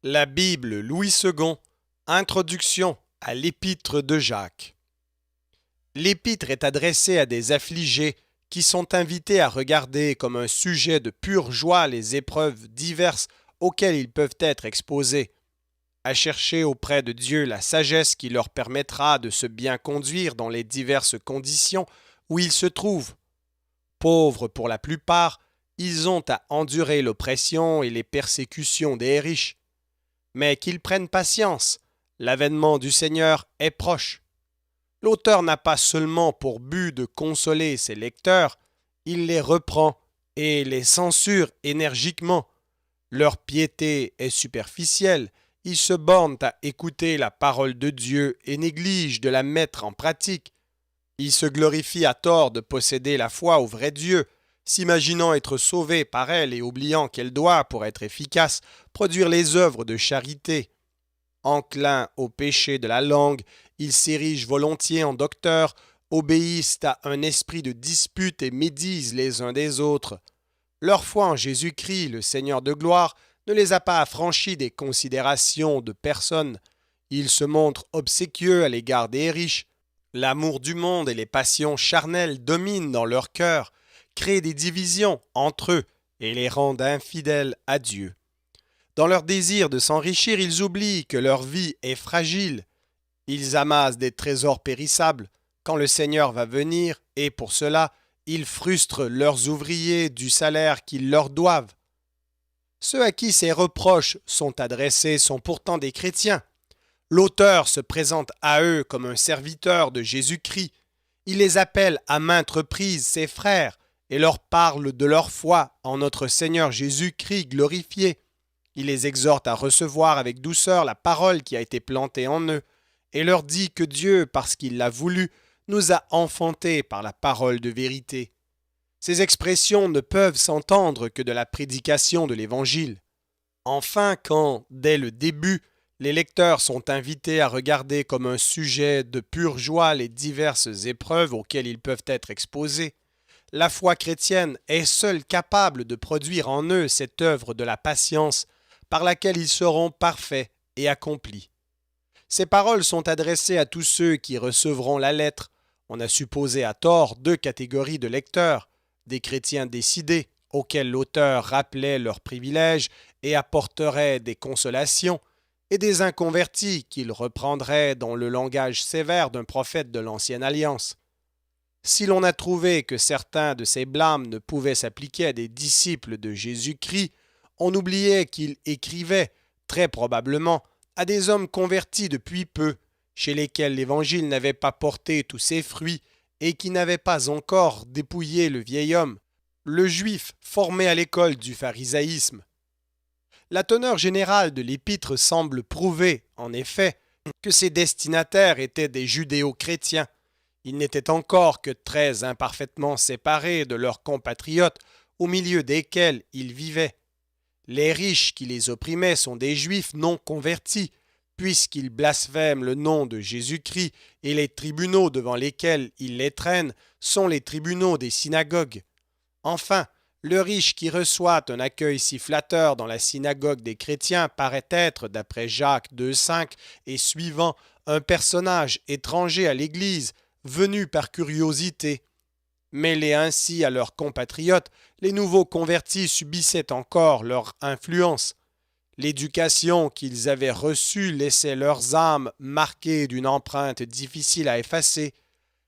La Bible Louis II, Introduction à l'Épître de Jacques. L'Épître est adressée à des affligés qui sont invités à regarder comme un sujet de pure joie les épreuves diverses auxquelles ils peuvent être exposés, à chercher auprès de Dieu la sagesse qui leur permettra de se bien conduire dans les diverses conditions où ils se trouvent. Pauvres pour la plupart, ils ont à endurer l'oppression et les persécutions des riches. Mais qu'ils prennent patience, l'avènement du Seigneur est proche. L'auteur n'a pas seulement pour but de consoler ses lecteurs, il les reprend et les censure énergiquement. Leur piété est superficielle, ils se bornent à écouter la parole de Dieu et négligent de la mettre en pratique. Ils se glorifient à tort de posséder la foi au vrai Dieu, s'imaginant être sauvés par elle et oubliant qu'elle doit, pour être efficace, produire les œuvres de charité. Enclins au péché de la langue, ils s'érigent volontiers en docteurs, obéissent à un esprit de dispute et médisent les uns des autres. Leur foi en Jésus-Christ, le Seigneur de gloire, ne les a pas affranchis des considérations de personne. Ils se montrent obséquieux à l'égard des riches. L'amour du monde et les passions charnelles dominent dans leur cœur, créent des divisions entre eux et les rendent infidèles à Dieu. Dans leur désir de s'enrichir, ils oublient que leur vie est fragile. Ils amassent des trésors périssables quand le Seigneur va venir et pour cela, ils frustrent leurs ouvriers du salaire qu'ils leur doivent. Ceux à qui ces reproches sont adressés sont pourtant des chrétiens. L'auteur se présente à eux comme un serviteur de Jésus-Christ. Il les appelle à maintes reprises ses frères et leur parle de leur foi en notre Seigneur Jésus-Christ glorifié. Il les exhorte à recevoir avec douceur la parole qui a été plantée en eux et leur dit que Dieu, parce qu'il l'a voulu, nous a enfantés par la parole de vérité. Ces expressions ne peuvent s'entendre que de la prédication de l'Évangile. Enfin, quand, dès le début, les lecteurs sont invités à regarder comme un sujet de pure joie les diverses épreuves auxquelles ils peuvent être exposés, la foi chrétienne est seule capable de produire en eux cette œuvre de la patience par laquelle ils seront parfaits et accomplis. Ces paroles sont adressées à tous ceux qui recevront la lettre. On a supposé à tort deux catégories de lecteurs, des chrétiens décidés, auxquels l'auteur rappelait leurs privilèges et apporterait des consolations, et des inconvertis qu'il reprendrait dans le langage sévère d'un prophète de l'Ancienne Alliance. Si l'on a trouvé que certains de ces blâmes ne pouvaient s'appliquer à des disciples de Jésus-Christ, on oubliait qu'il écrivait, très probablement, à des hommes convertis depuis peu, chez lesquels l'Évangile n'avait pas porté tous ses fruits et qui n'avaient pas encore dépouillé le vieil homme, le juif formé à l'école du pharisaïsme. La teneur générale de l'épître semble prouver, en effet, que ses destinataires étaient des judéo-chrétiens. Ils n'étaient encore que très imparfaitement séparés de leurs compatriotes au milieu desquels ils vivaient. Les riches qui les opprimaient sont des juifs non convertis, puisqu'ils blasphèment le nom de Jésus-Christ, et les tribunaux devant lesquels ils les traînent sont les tribunaux des synagogues. Enfin, le riche qui reçoit un accueil si flatteur dans la synagogue des chrétiens paraît être, d'après Jacques 2,5 et suivant, un personnage étranger à l'Église, venu par curiosité. Mêlés ainsi à leurs compatriotes, les nouveaux convertis subissaient encore leur influence. L'éducation qu'ils avaient reçue laissait leurs âmes marquées d'une empreinte difficile à effacer.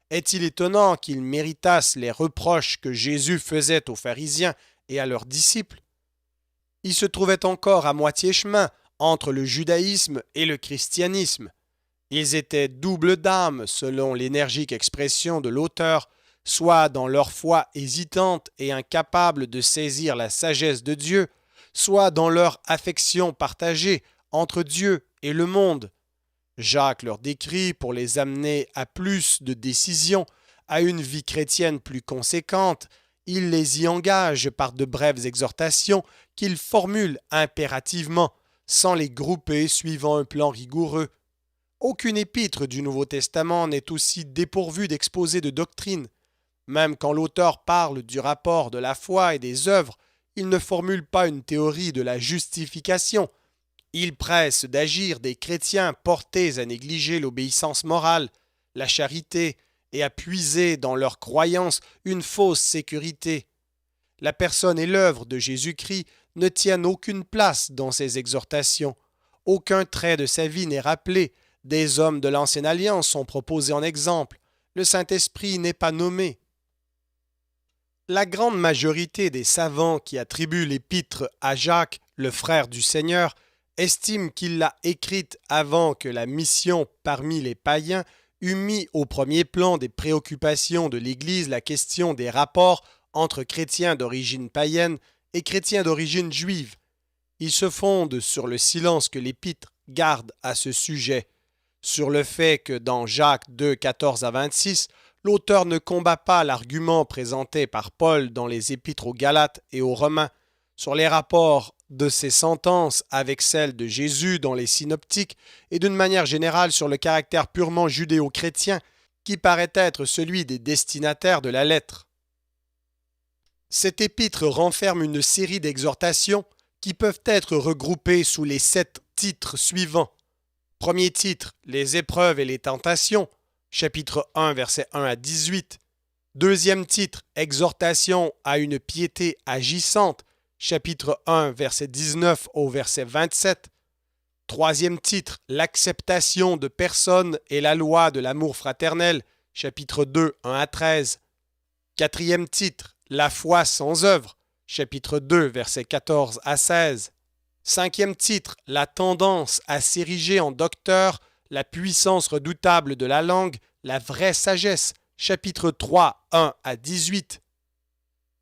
Est-il étonnant qu'ils méritassent les reproches que Jésus faisait aux pharisiens et à leurs disciples? Ils se trouvaient encore à moitié chemin entre le judaïsme et le christianisme. Ils étaient double d'âme, selon l'énergique expression de l'auteur, soit dans leur foi hésitante et incapable de saisir la sagesse de Dieu, soit dans leur affection partagée entre Dieu et le monde. Jacques leur décrit pour les amener à plus de décision, à une vie chrétienne plus conséquente. Il les y engage par de brèves exhortations qu'il formule impérativement, sans les grouper suivant un plan rigoureux. Aucune épître du Nouveau Testament n'est aussi dépourvue d'exposés de doctrine. Même quand l'auteur parle du rapport de la foi et des œuvres, il ne formule pas une théorie de la justification. Il presse d'agir des chrétiens portés à négliger l'obéissance morale, la charité et à puiser dans leurs croyances une fausse sécurité. La personne et l'œuvre de Jésus-Christ ne tiennent aucune place dans ces exhortations. Aucun trait de sa vie n'est rappelé. Des hommes de l'Ancienne Alliance sont proposés en exemple. Le Saint-Esprit n'est pas nommé. La grande majorité des savants qui attribuent l'épître à Jacques, le frère du Seigneur, estiment qu'il l'a écrite avant que la mission parmi les païens eût mis au premier plan des préoccupations de l'Église la question des rapports entre chrétiens d'origine païenne et chrétiens d'origine juive. Ils se fondent sur le silence que l'Épître garde à ce sujet, sur le fait que dans Jacques 2, 14 à 26, l'auteur ne combat pas l'argument présenté par Paul dans les Épîtres aux Galates et aux Romains, sur les rapports de ses sentences avec celles de Jésus dans les synoptiques et d'une manière générale sur le caractère purement judéo-chrétien qui paraît être celui des destinataires de la lettre. Cet épître renferme une série d'exhortations qui peuvent être regroupées sous les 7 titres suivants. Premier titre, les épreuves et les tentations, chapitre 1, versets 1 à 18. Deuxième titre, exhortation à une piété agissante, chapitre 1, verset 19 au verset 27. Troisième titre, l'acceptation de personnes et la loi de l'amour fraternel, chapitre 2, 1 à 13. Quatrième titre, la foi sans œuvre, chapitre 2, versets 14 à 16. Cinquième titre, la tendance à s'ériger en docteur, la puissance redoutable de la langue, la vraie sagesse, chapitre 3, 1 à 18.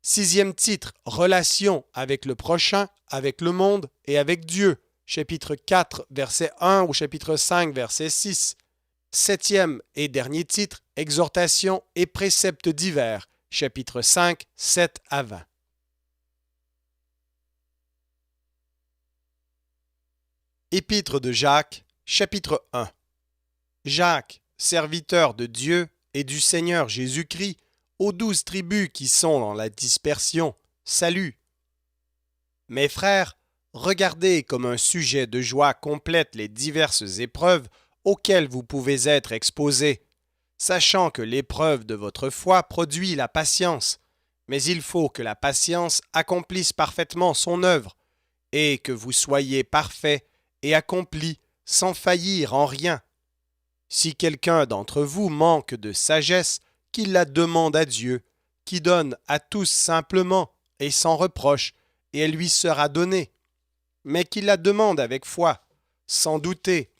Sixième titre, relation avec le prochain, avec le monde et avec Dieu, chapitre 4, verset 1 ou chapitre 5, verset 6. Septième et dernier titre, exhortation et préceptes divers, chapitre 5, 7 à 20. Épître de Jacques, chapitre 1. Jacques, serviteur de Dieu et du Seigneur Jésus-Christ, aux 12 tribus qui sont dans la dispersion, salut. Mes frères, regardez comme un sujet de joie complète les diverses épreuves auxquelles vous pouvez être exposés, sachant que l'épreuve de votre foi produit la patience, mais il faut que la patience accomplisse parfaitement son œuvre, et que vous soyez parfaits et accomplis sans faillir en rien. Si quelqu'un d'entre vous manque de sagesse, qu'il la demande à Dieu, qui donne à tous simplement et sans reproche, et elle lui sera donnée. Mais qu'il la demande avec foi, sans douter.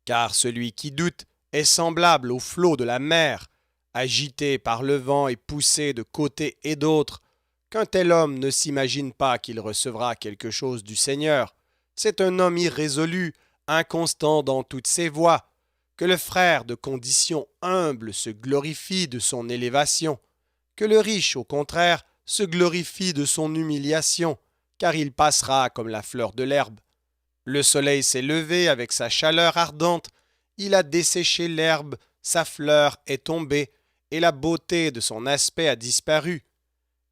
Car celui qui doute est semblable au flot de la mer, agité par le vent et poussé de côté et d'autre, qu'un tel homme ne s'imagine pas qu'il recevra quelque chose du Seigneur. C'est un homme irrésolu, inconstant dans toutes ses voies, que le frère de condition humble se glorifie de son élévation, que le riche, au contraire, se glorifie de son humiliation, car il passera comme la fleur de l'herbe. Le soleil s'est levé avec sa chaleur ardente, il a desséché l'herbe, sa fleur est tombée, et la beauté de son aspect a disparu.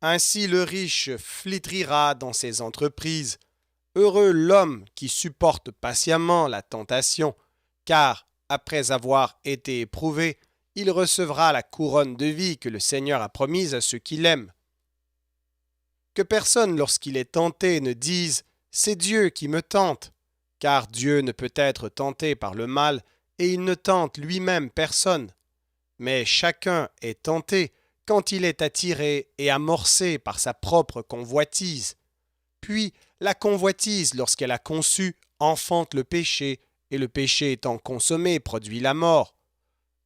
Ainsi le riche flétrira dans ses entreprises. Heureux l'homme qui supporte patiemment la tentation, car, après avoir été éprouvé, il recevra la couronne de vie que le Seigneur a promise à ceux qui l'aiment. Que personne, lorsqu'il est tenté, ne dise « C'est Dieu qui me tente », car Dieu ne peut être tenté par le mal, et il ne tente lui-même personne. Mais chacun est tenté quand il est attiré et amorcé par sa propre convoitise. Puis, la convoitise, lorsqu'elle a conçu, enfante le péché, et le péché étant consommé produit la mort.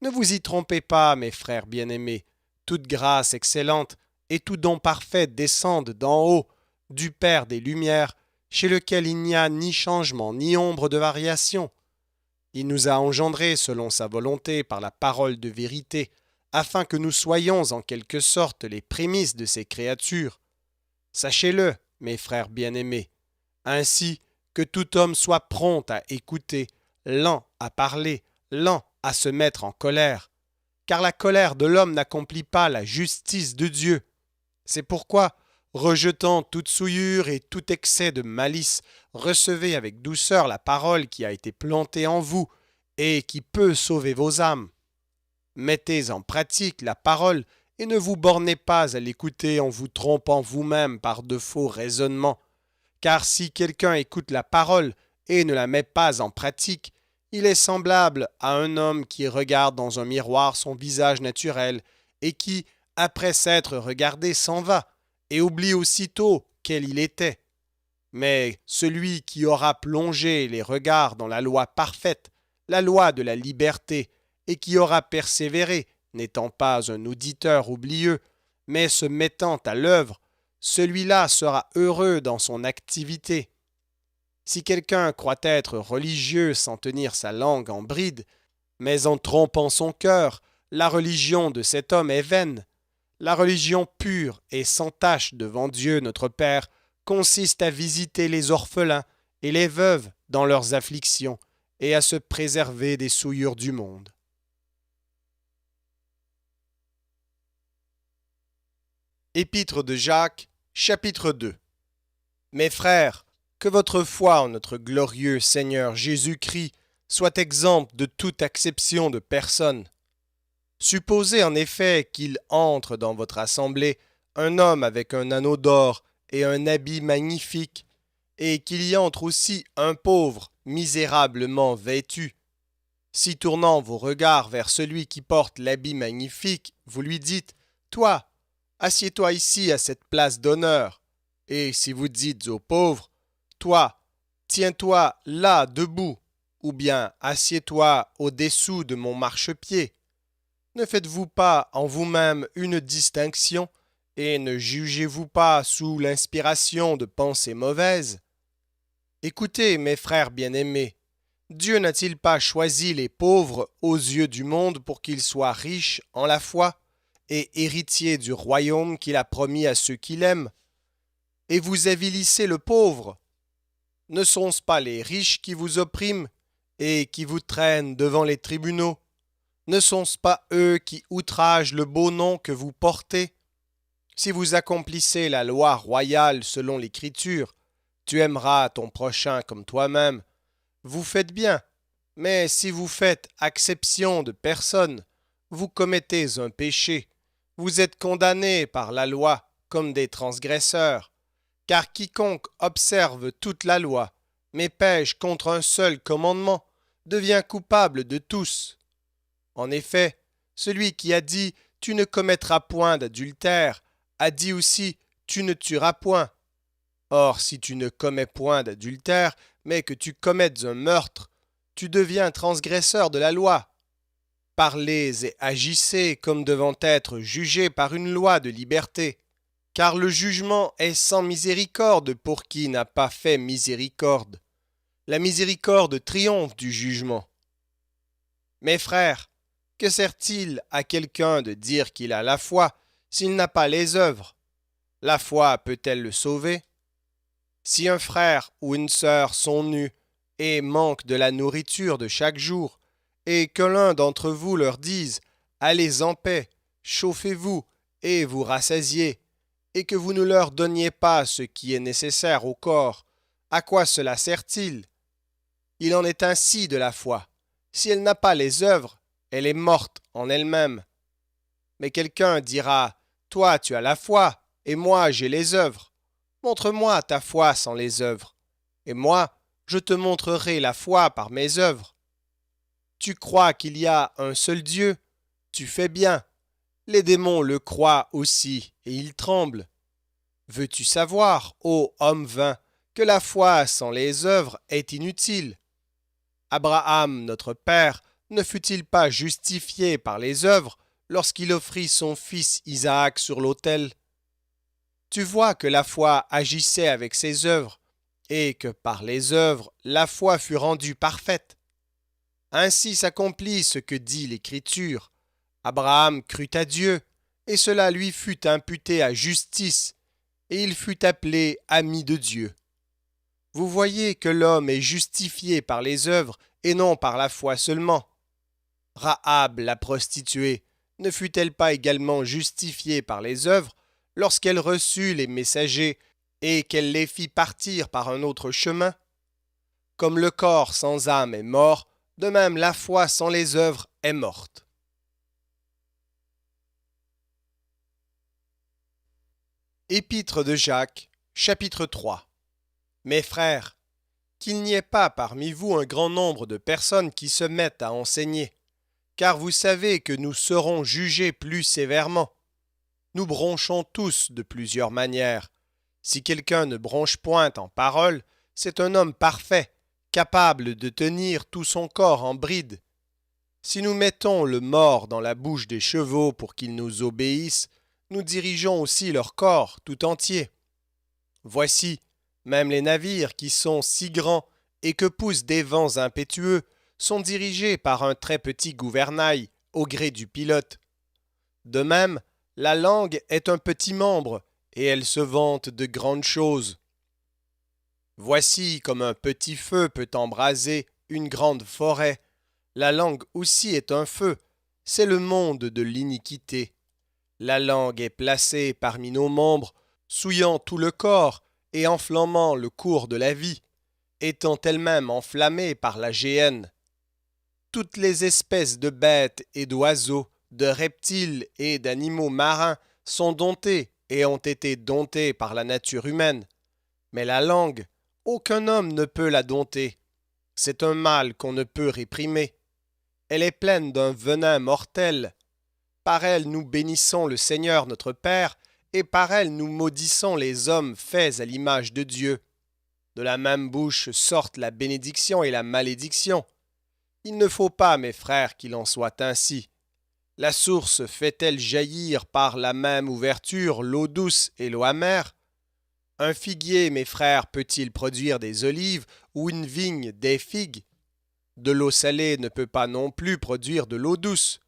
Ne vous y trompez pas, mes frères bien-aimés, toute grâce excellente et tout don parfait descendent d'en haut, du Père des Lumières, chez lequel il n'y a ni changement ni ombre de variation. Il nous a engendrés selon sa volonté par la parole de vérité, afin que nous soyons en quelque sorte les prémices de ses créatures. Sachez-le, mes frères bien-aimés, ainsi que tout homme soit prompt à écouter, lent à parler, lent à se mettre en colère, car la colère de l'homme n'accomplit pas la justice de Dieu. C'est pourquoi Rejetant toute souillure et tout excès de malice, recevez avec douceur la parole qui a été plantée en vous et qui peut sauver vos âmes. Mettez en pratique la parole et ne vous bornez pas à l'écouter en vous trompant vous-même par de faux raisonnements. Car si quelqu'un écoute la parole et ne la met pas en pratique, il est semblable à un homme qui regarde dans un miroir son visage naturel et qui, après s'être regardé, s'en va et oublie aussitôt quel il était. Mais celui qui aura plongé les regards dans la loi parfaite, la loi de la liberté, et qui aura persévéré, n'étant pas un auditeur oublieux, mais se mettant à l'œuvre, celui-là sera heureux dans son activité. Si quelqu'un croit être religieux sans tenir sa langue en bride, mais en trompant son cœur, la religion de cet homme est vaine. La religion pure et sans tache devant Dieu notre Père consiste à visiter les orphelins et les veuves dans leurs afflictions et à se préserver des souillures du monde. Épître de Jacques, chapitre 2. Mes frères, que votre foi en notre glorieux Seigneur Jésus-Christ soit exempte de toute acception de personne. Supposez en effet qu'il entre dans votre assemblée un homme avec un anneau d'or et un habit magnifique, et qu'il y entre aussi un pauvre, misérablement vêtu. Si tournant vos regards vers celui qui porte l'habit magnifique, vous lui dites « Toi, assieds-toi ici à cette place d'honneur », et si vous dites au pauvre « Toi, tiens-toi là debout », ou bien « Assieds-toi au-dessous de mon marchepied », ne faites-vous pas en vous-même une distinction et ne jugez-vous pas sous l'inspiration de pensées mauvaises? Écoutez, mes frères bien-aimés, Dieu n'a-t-il pas choisi les pauvres aux yeux du monde pour qu'ils soient riches en la foi et héritiers du royaume qu'il a promis à ceux qui l'aiment? Et vous avilissez le pauvre. Ne sont-ce pas les riches qui vous oppriment et qui vous traînent devant les tribunaux? Ne sont-ce pas eux qui outragent le beau nom que vous portez? Si vous accomplissez la loi royale selon l'Écriture, tu aimeras ton prochain comme toi-même, vous faites bien, mais si vous faites acception de personne, vous commettez un péché, vous êtes condamnés par la loi comme des transgresseurs, car quiconque observe toute la loi, mais pêche contre un seul commandement, devient coupable de tous. En effet, celui qui a dit « Tu ne commettras point d'adultère » a dit aussi « Tu ne tueras point ». Or, si tu ne commets point d'adultère, mais que tu commettes un meurtre, tu deviens transgresseur de la loi. Parlez et agissez comme devant être jugés par une loi de liberté, car le jugement est sans miséricorde pour qui n'a pas fait miséricorde. La miséricorde triomphe du jugement. Mes frères, que sert-il à quelqu'un de dire qu'il a la foi s'il n'a pas les œuvres? La foi peut-elle le sauver? Si un frère ou une sœur sont nus et manquent de la nourriture de chaque jour, et que l'un d'entre vous leur dise « Allez en paix, chauffez-vous et vous rassasiez », et que vous ne leur donniez pas ce qui est nécessaire au corps, à quoi cela sert-il? Il en est ainsi de la foi. Si elle n'a pas les œuvres, elle est morte en elle-même. Mais quelqu'un dira « Toi, tu as la foi, et moi, j'ai les œuvres. Montre-moi ta foi sans les œuvres, et moi, je te montrerai la foi par mes œuvres. Tu crois qu'il y a un seul Dieu? Tu fais bien. Les démons le croient aussi, et ils tremblent. Veux-tu savoir, ô homme vain, que la foi sans les œuvres est inutile? Abraham, notre père, ne fut-il pas justifié par les œuvres lorsqu'il offrit son fils Isaac sur l'autel? Tu vois que la foi agissait avec ses œuvres, et que par les œuvres la foi fut rendue parfaite. Ainsi s'accomplit ce que dit l'Écriture. Abraham crut à Dieu, et cela lui fut imputé à justice, et il fut appelé ami de Dieu. Vous voyez que l'homme est justifié par les œuvres et non par la foi seulement. Rahab, la prostituée, ne fut-elle pas également justifiée par les œuvres lorsqu'elle reçut les messagers et qu'elle les fit partir par un autre chemin? Comme le corps sans âme est mort, de même la foi sans les œuvres est morte. Épître de Jacques, chapitre 3. Mes frères, qu'il n'y ait pas parmi vous un grand nombre de personnes qui se mettent à enseigner, car vous savez que nous serons jugés plus sévèrement. Nous bronchons tous de plusieurs manières. Si quelqu'un ne bronche point en parole, c'est un homme parfait, capable de tenir tout son corps en bride. Si nous mettons le mors dans la bouche des chevaux pour qu'ils nous obéissent, nous dirigeons aussi leur corps tout entier. Voici, même les navires qui sont si grands et que poussent des vents impétueux sont dirigés par un très petit gouvernail au gré du pilote. De même, la langue est un petit membre et elle se vante de grandes choses. Voici comme un petit feu peut embraser une grande forêt. La langue aussi est un feu, c'est le monde de l'iniquité. La langue est placée parmi nos membres, souillant tout le corps et enflammant le cours de la vie, étant elle-même enflammée par la géhenne. Toutes les espèces de bêtes et d'oiseaux, de reptiles et d'animaux marins sont domptées et ont été domptées par la nature humaine. Mais la langue, aucun homme ne peut la dompter. C'est un mal qu'on ne peut réprimer. Elle est pleine d'un venin mortel. Par elle nous bénissons le Seigneur notre Père, et par elle nous maudissons les hommes faits à l'image de Dieu. De la même bouche sortent la bénédiction et la malédiction. Il ne faut pas, mes frères, qu'il en soit ainsi. La source fait-elle jaillir par la même ouverture l'eau douce et l'eau amère? Un figuier, mes frères, peut-il produire des olives ou une vigne des figues? De l'eau salée ne peut pas non plus produire de l'eau douce.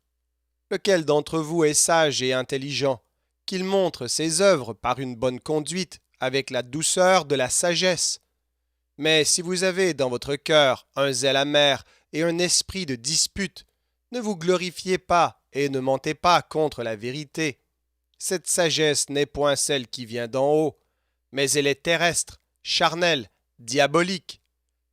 Lequel d'entre vous est sage et intelligent, qu'il montre ses œuvres par une bonne conduite, avec la douceur de la sagesse? Mais si vous avez dans votre cœur un zèle amer et un esprit de dispute, ne vous glorifiez pas et ne mentez pas contre la vérité. Cette sagesse n'est point celle qui vient d'en haut, mais elle est terrestre, charnelle, diabolique.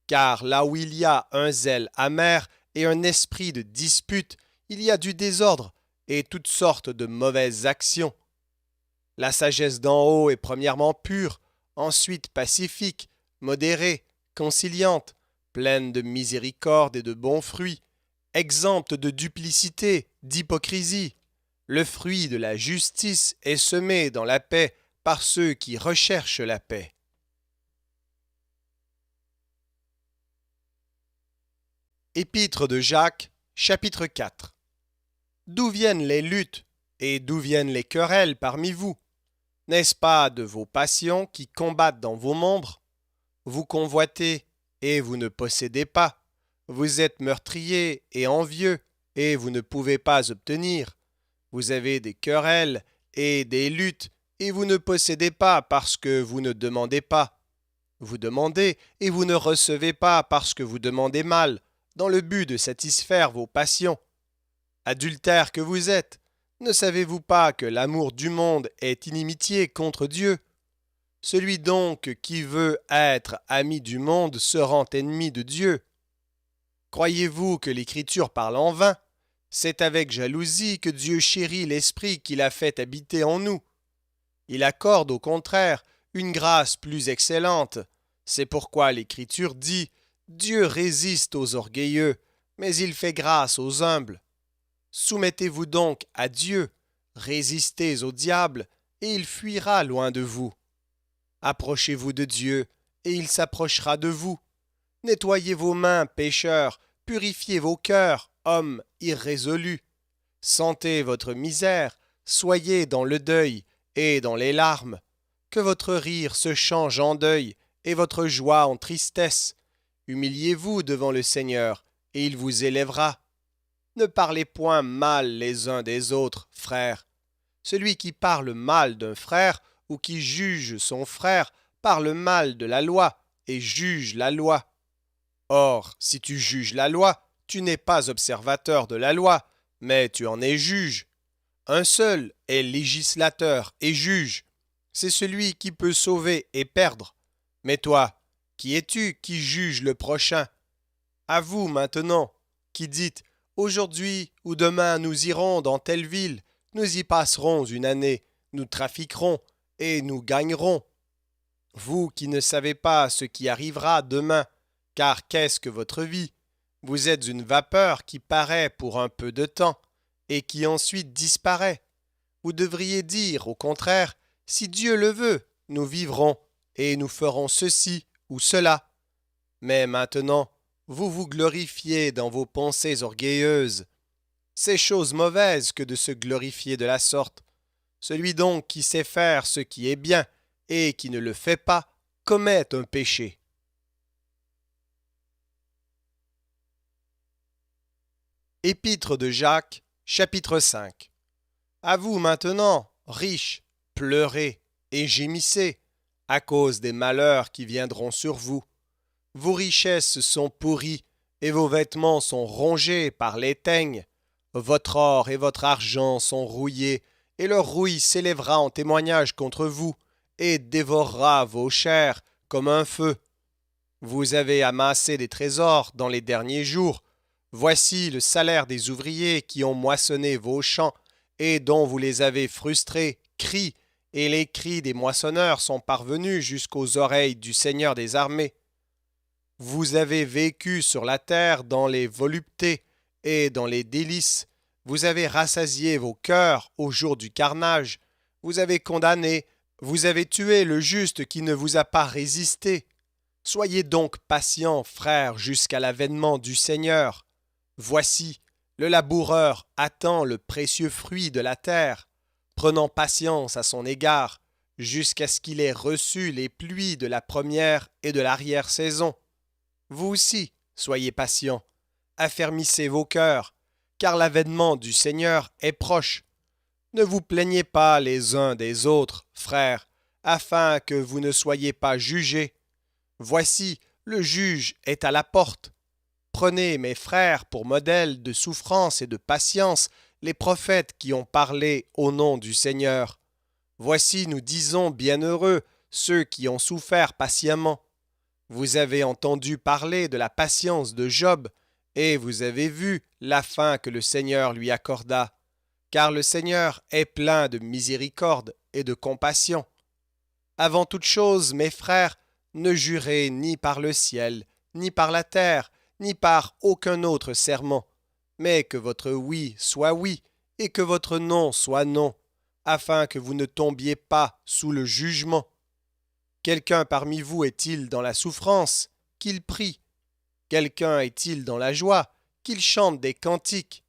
Car là où il y a un zèle amer et un esprit de dispute, il y a du désordre et toutes sortes de mauvaises actions. La sagesse d'en haut est premièrement pure, ensuite pacifique, modérée, conciliante, pleine de miséricorde et de bons fruits, exempte de duplicité, d'hypocrisie. Le fruit de la justice est semé dans la paix par ceux qui recherchent la paix. Épître de Jacques, chapitre 4. D'où viennent les luttes et d'où viennent les querelles parmi vous? N'est-ce pas de vos passions qui combattent dans vos membres? Vous convoitez et vous ne possédez pas. Vous êtes meurtriers et envieux et vous ne pouvez pas obtenir. Vous avez des querelles et des luttes et vous ne possédez pas parce que vous ne demandez pas. Vous demandez et vous ne recevez pas parce que vous demandez mal, dans le but de satisfaire vos passions. Adultères que vous êtes, ne savez-vous pas que l'amour du monde est inimitié contre Dieu? Celui donc qui veut être ami du monde se rend ennemi de Dieu. Croyez-vous que l'Écriture parle en vain? C'est avec jalousie que Dieu chérit l'Esprit qu'il a fait habiter en nous. Il accorde au contraire une grâce plus excellente. C'est pourquoi l'Écriture dit « Dieu résiste aux orgueilleux, mais il fait grâce aux humbles. » Soumettez-vous donc à Dieu, résistez au diable, et il fuira loin de vous. Approchez-vous de Dieu, et il s'approchera de vous. Nettoyez vos mains, pécheurs, purifiez vos cœurs, hommes irrésolus. Sentez votre misère, soyez dans le deuil et dans les larmes. Que votre rire se change en deuil et votre joie en tristesse. Humiliez-vous devant le Seigneur, et il vous élèvera. Ne parlez point mal les uns des autres, frères. Celui qui parle mal d'un frère ou qui juge son frère parle mal de la loi et juge la loi. Or, si tu juges la loi, tu n'es pas observateur de la loi, mais tu en es juge. Un seul est législateur et juge. C'est celui qui peut sauver et perdre. Mais toi, qui es-tu qui juge le prochain? À vous maintenant, qui dites, aujourd'hui ou demain nous irons dans telle ville, nous y passerons une année, nous trafiquerons et nous gagnerons. Vous qui ne savez pas ce qui arrivera demain, car qu'est-ce que votre vie? Vous êtes une vapeur qui paraît pour un peu de temps et qui ensuite disparaît. Vous devriez dire, au contraire, si Dieu le veut, nous vivrons et nous ferons ceci ou cela. Mais maintenant, vous vous glorifiez dans vos pensées orgueilleuses. C'est chose mauvaise que de se glorifier de la sorte. Celui donc qui sait faire ce qui est bien et qui ne le fait pas commet un péché. Épître de Jacques, chapitre 5. À vous maintenant, riches, pleurez et gémissez à cause des malheurs qui viendront sur vous. Vos richesses sont pourries et vos vêtements sont rongés par les teignes. Votre or et votre argent sont rouillés, et leur rouille s'élèvera en témoignage contre vous, et dévorera vos chairs comme un feu. Vous avez amassé des trésors dans les derniers jours. Voici le salaire des ouvriers qui ont moissonné vos champs, et dont vous les avez frustrés, crient, et les cris des moissonneurs sont parvenus jusqu'aux oreilles du Seigneur des armées. Vous avez vécu sur la terre dans les voluptés et dans les délices. Vous avez rassasié vos cœurs au jour du carnage. Vous avez condamné, vous avez tué le juste qui ne vous a pas résisté. Soyez donc patients, frères, jusqu'à l'avènement du Seigneur. Voici, le laboureur attend le précieux fruit de la terre, prenant patience à son égard, jusqu'à ce qu'il ait reçu les pluies de la première et de l'arrière-saison. Vous aussi, soyez patients, affermissez vos cœurs, car l'avènement du Seigneur est proche. Ne vous plaignez pas les uns des autres, frères, afin que vous ne soyez pas jugés. Voici, le juge est à la porte. Prenez, mes frères, pour modèle de souffrance et de patience les prophètes qui ont parlé au nom du Seigneur. Voici, nous disons, bienheureux ceux qui ont souffert patiemment. Vous avez entendu parler de la patience de Job, et vous avez vu la fin que le Seigneur lui accorda, car le Seigneur est plein de miséricorde et de compassion. Avant toute chose, mes frères, ne jurez ni par le ciel, ni par la terre, ni par aucun autre serment, mais que votre oui soit oui, et que votre non soit non, afin que vous ne tombiez pas sous le jugement. Quelqu'un parmi vous est-il dans la souffrance? Qu'il prie. Quelqu'un est-il dans la joie? Qu'il chante des cantiques.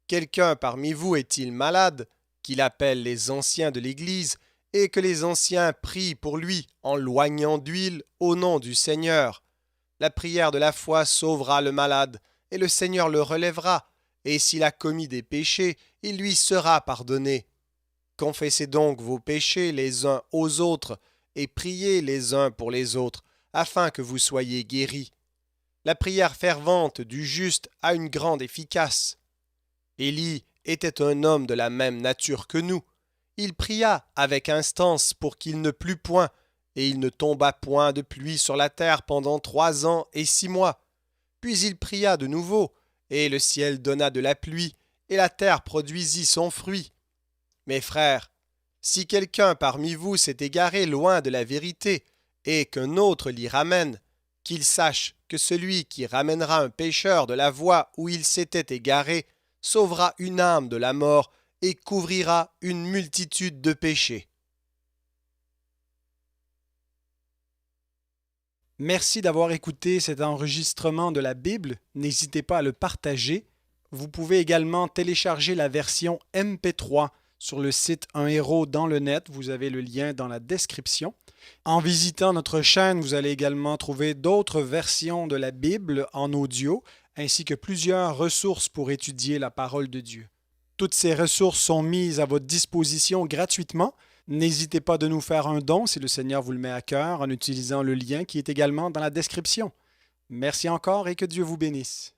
Quelqu'un parmi vous est-il malade? Qu'il appelle les anciens de l'Église, et que les anciens prient pour lui en loignant d'huile au nom du Seigneur. La prière de la foi sauvera le malade, et le Seigneur le relèvera, et s'il a commis des péchés, il lui sera pardonné. Confessez donc vos péchés les uns aux autres, et priez les uns pour les autres, afin que vous soyez guéris. La prière fervente du juste a une grande efficace. Élie était un homme de la même nature que nous. Il pria avec instance pour qu'il ne plût point, et il ne tomba point de pluie sur la terre pendant 3 ans et 6 mois. Puis il pria de nouveau, et le ciel donna de la pluie, et la terre produisit son fruit. Mes frères, si quelqu'un parmi vous s'est égaré loin de la vérité, et qu'un autre l'y ramène, qu'il sache que celui qui ramènera un pécheur de la voie où il s'était égaré sauvera une âme de la mort et couvrira une multitude de péchés. Merci d'avoir écouté cet enregistrement de la Bible. N'hésitez pas à le partager. Vous pouvez également télécharger la version MP3 sur le site Un Héros dans le net. Vous avez le lien dans la description. En visitant notre chaîne, vous allez également trouver d'autres versions de la Bible en audio, ainsi que plusieurs ressources pour étudier la parole de Dieu. Toutes ces ressources sont mises à votre disposition gratuitement. N'hésitez pas de nous faire un don si le Seigneur vous le met à cœur en utilisant le lien qui est également dans la description. Merci encore et que Dieu vous bénisse.